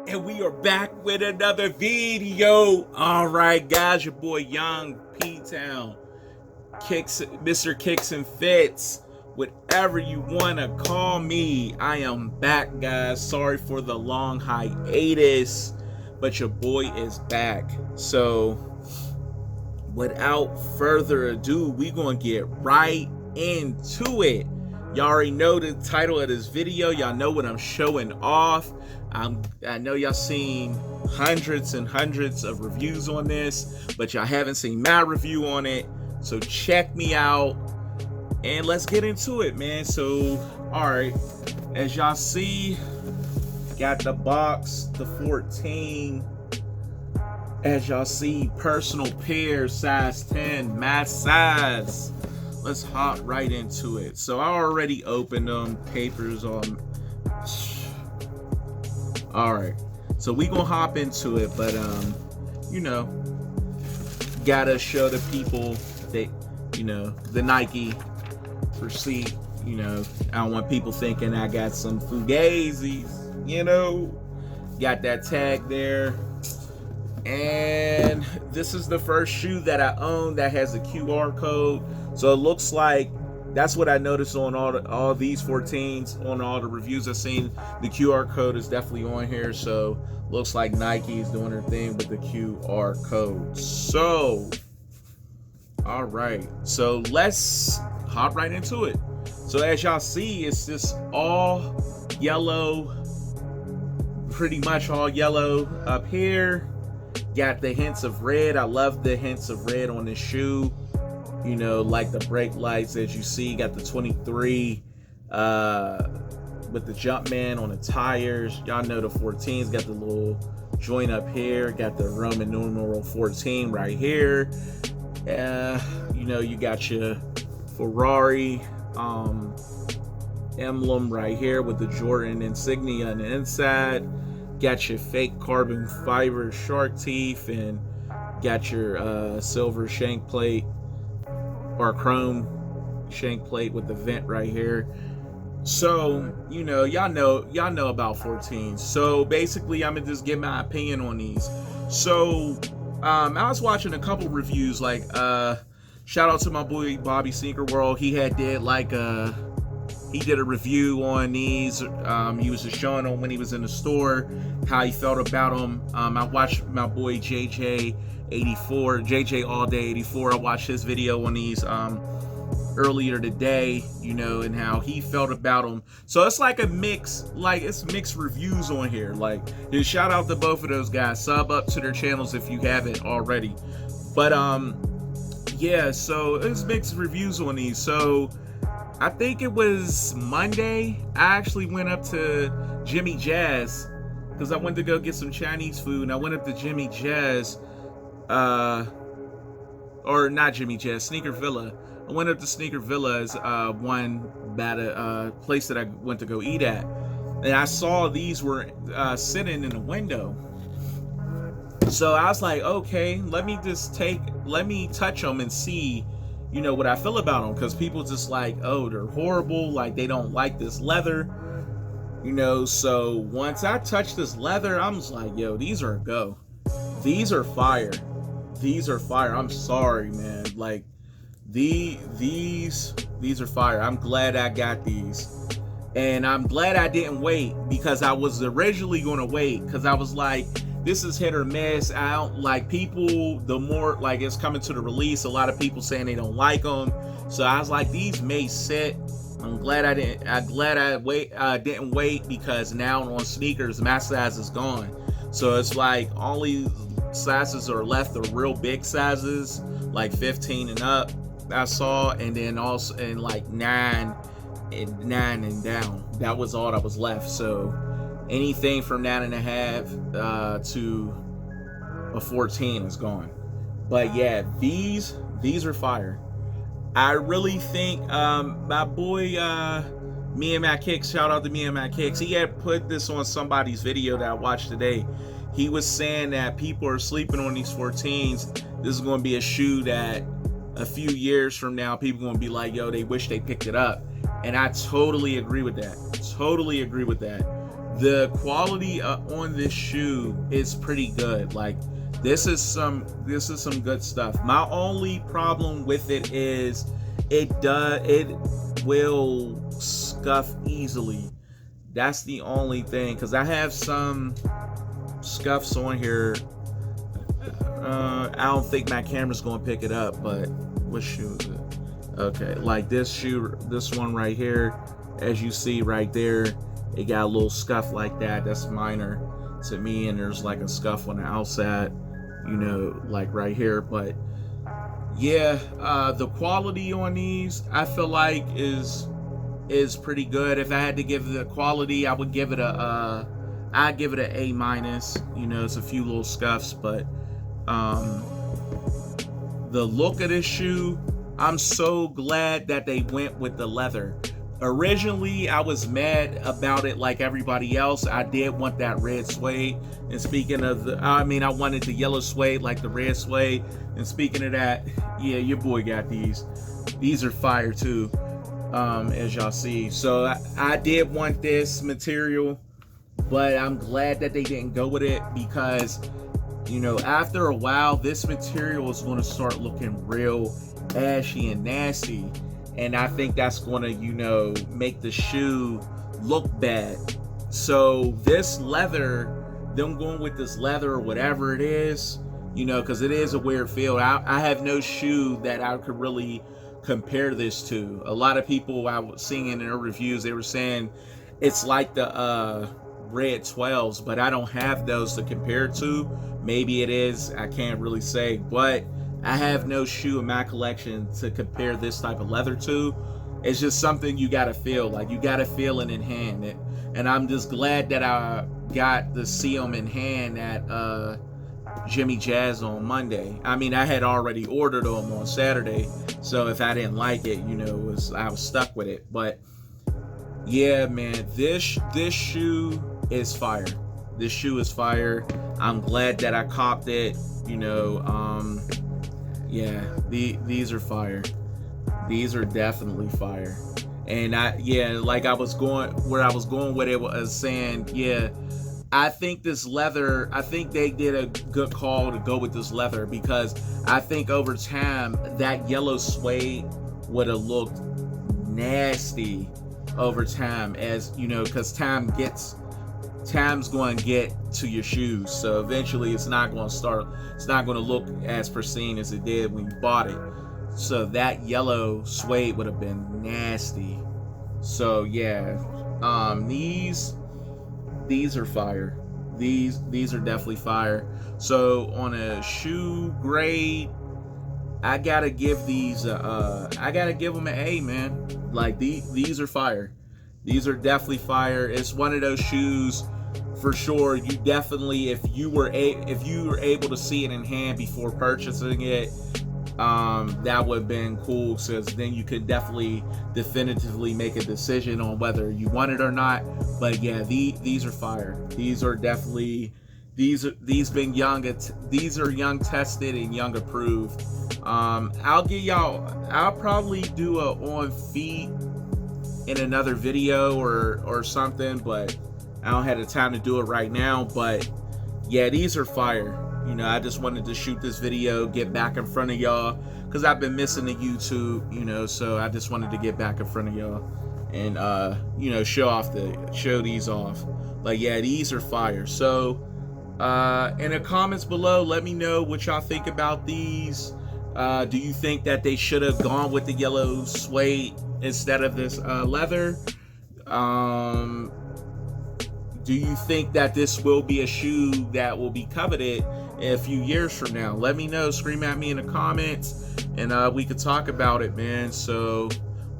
And we are back with another video. All right, guys, your boy Young P-Town, Mr. Kicks and Fits, whatever you want to call me. I am back, guys. Sorry for the long hiatus, but your boy is back. So, without further ado, we going to get right into it. Y'all already know the title of this video. Y'all know what I'm showing off. I know y'all seen hundreds and hundreds of reviews on this, but y'all haven't seen my review on it. So check me out and let's get into it, man. So, all right, as y'all see, got the box, the 14. As y'all see, personal pair, size 10, my size. Let's hop right into it. So I already opened them, papers on. All right, so we gonna hop into it, but you know, gotta show the people that, you know, the Nike receipt. You know, I don't want people thinking I got some Fugazis. You know, got that tag there. And this is the first shoe that I own that has a QR code. So it looks like that's what I noticed on all these 14s, on all the reviews I've seen. The QR code is definitely on here. So looks like Nike is doing their thing with the QR code. So, all right. So let's hop right into it. So as y'all see, it's just all yellow, pretty much all yellow up here. Got the hints of red. I love the hints of red on this shoe. You know, like the brake lights, as you see. Got the 23 with the Jumpman on the tires. Y'all know the 14's got the little joint up here. Got the Roman numeral 14 right here. You know, you got your Ferrari emblem right here with the Jordan insignia on the inside. Got your fake carbon fiber shark teeth, and got your silver shank plate or chrome shank plate with the vent right here. So, you know, y'all know about 14. So basically, I'm gonna just give my opinion on these. So I was watching a couple reviews, like shout out to my boy Bobby Sneaker World. He did a review on these. He was just showing them when he was in the store, how he felt about them. I watched my boy JJ All Day 84. I watched his video on these earlier today, you know, and how he felt about them. So it's like a mix, like it's mixed reviews on here. Like, and shout out to both of those guys. Sub up to their channels if you haven't already. But yeah, so it's mixed reviews on these. So I think it was Monday, I actually went up to Jimmy Jazz because I went to go get some Chinese food, and I went up to Jimmy Jazz, or not Jimmy Jazz, Sneaker Villa. I went up to Sneaker Villa as one at a place that I went to go eat at, and I saw these were sitting in the window. So I was like, okay, let me touch them and see, you know, what I feel about them, because people just like, oh, they're horrible, like they don't like this leather, you know. So once I touched this leather, I'm just like, yo, these are a go. These are fire. These are fire. I'm sorry, man. Like these are fire. I'm glad I got these, and I'm glad I didn't wait, because I was originally going to wait, because I was like, this is hit or miss. I don't like people. The more like it's coming to the release, a lot of people saying they don't like them. So I was like, these may sit. I'm glad I didn't. Didn't wait, because now on sneakers, my size is gone. So it's like only sizes are left, the real big sizes, like 15 and up. I saw, and then also and like 9 and down. That was all that was left. So anything from 9.5 to a 14 is gone. But yeah, these are fire. I really think my boy Me and Matt Kicks, shout out to Me and Matt Kicks, he had put this on somebody's video that I watched today. He was saying that people are sleeping on these 14s. This is going to be a shoe that a few years from now, people are going to be like, yo, they wish they picked it up. And I totally agree with that. Totally agree with that. The quality on this shoe is pretty good. Like, this is some good stuff. My only problem with it is it will scuff easily. That's the only thing, because I have some scuffs on here. I don't think my camera's gonna pick it up, but what shoe is it? Okay, like this shoe, this one right here, as you see right there, it got a little scuff like that. That's minor to me, and there's like a scuff on the outside, you know, like right here. But yeah, the quality on these, I feel like is pretty good. If I had to give the quality, I would give it a I'd give it an A minus. You know, it's a few little scuffs, but the look of this shoe, I'm so glad that they went with the leather. Originally, I was mad about it like everybody else. I did want that red suede. And speaking of I wanted the yellow suede like the red suede. And speaking of that, yeah, your boy got these. These are fire too, as y'all see. So I did want this material, but I'm glad that they didn't go with it, because, you know, after a while, this material is going to start looking real ashy and nasty. And I think that's going to, you know, make the shoe look bad. So this leather, them going with this leather or whatever it is, you know, because it is a weird feel. I have no shoe that I could really compare this to. A lot of people I was seeing in their reviews, they were saying it's like the red 12s, but I don't have those to compare to. Maybe it is, I can't really say, but I have no shoe in my collection to compare this type of leather to. It's just something you gotta feel, like you gotta feel it in hand. And I'm just glad that I got to see them in hand at Jimmy Jazz on Monday. I mean, I had already ordered them on Saturday, so if I didn't like it, you know, I was stuck with it. But yeah, man, this shoe is fire. This shoe is fire. I'm glad that I copped it. You know, yeah, these are fire. These are definitely fire. And like I was going with it was saying, yeah, I think this leather, I think they did a good call to go with this leather, because I think over time that yellow suede would have looked nasty over time, as you know, because time's going to get to your shoes. So eventually it's not going to look as pristine as it did when you bought it. So that yellow suede would have been nasty. So yeah, these are fire. These are definitely fire. So on a shoe grade, I gotta give these I gotta give them an A, man. Like these are fire. These are definitely fire. It's one of those shoes for sure. You definitely, if you were able to see it in hand before purchasing it, that would have been cool, because then you could definitively make a decision on whether you want it or not. But yeah, these are fire. These are definitely these are young tested and young approved. I'll probably do a on feet in another video or something, but I don't have the time to do it right now. But yeah, these are fire. You know, I just wanted to shoot this video, get back in front of y'all, because I've been missing the YouTube, you know, so I just wanted to get back in front of y'all and you know, show these off. Like, yeah, these are fire. So in the comments below, let me know what y'all think about these. Do you think that they should have gone with the yellow suede instead of this leather? Do you think that this will be a shoe that will be coveted in a few years from now? Let me know. Scream at me in the comments, and we could talk about it, man. So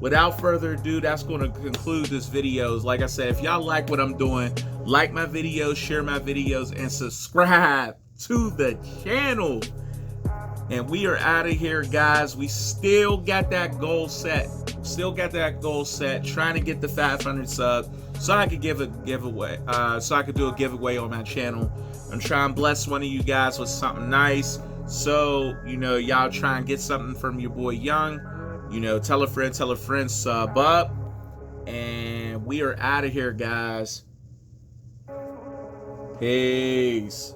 without further ado, that's going to conclude this video. Like I said, if y'all like what I'm doing, like my videos, share my videos, and subscribe to the channel. And we are out of here, guys. We still got that goal set. Trying to get the 500 subs so I could give a giveaway. So I could do a giveaway on my channel. I'm trying to bless one of you guys with something nice. So, you know, y'all try and get something from your boy Young. You know, tell a friend, sub up. And we are out of here, guys. Peace.